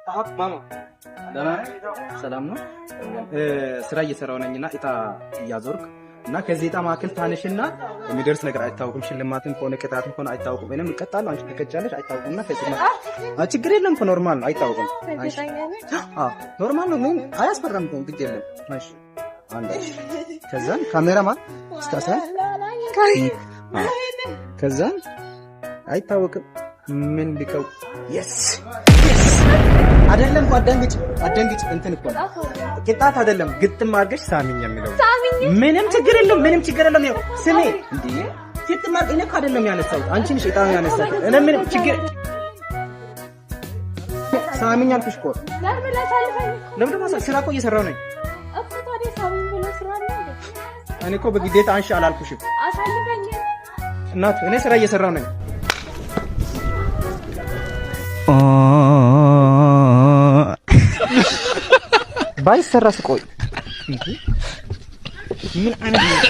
ታሀብ ማማ ሰላም ነው ስራ እየሰራው ነኝና እጣ እያዞርክ እና ከዚህ እጣ ማከል ታነሽና የሚደርስ ነገር አይታወቅም ሽልማትም ሆነ ቅጣትም ሆነ አይታወቅም እኔም እቀጣለሁ አንቺ ተቀጫለሽ አይታወቅምና ከዚህ ችግር የለም እኮ ኖርማል ነው አይታወቅም ኖርማል ነው ምን አያስፈራም ነው ግድ የለም እሺ አንዴ ከዛን ካሜራማን እስካሳ ከዛን አይታወቅም ምን ቢቀው yes አይደለም አደንግጭ እንትን እኮ ቅጣት አይደለም ግጥም አድርገሽ ሳሚኝ የሚለው ምንም ችግር የለም ያው ስሜ እንዴ ግጥም አድርገሽ እኔ እኮ አይደለም ያነሳሁት አንቺ ነሽ እጣ ያነሳሁት እኔ ምንም ችግር ሳሚኝ አልኩሽ እኮ ለምን ደግሞ ስራ እኮ እየሰራሁ ነኝ እኮ ታዲያ ሳሚኝ ብሎ ስራ አይደል እኔ እኮ በግዴታ አንሺ አላልኩሽም አሳልፈኝ እናት እኔ ስራ እየሰራሁ ነኝ ባይሰራስ ቆይ ምን አይነት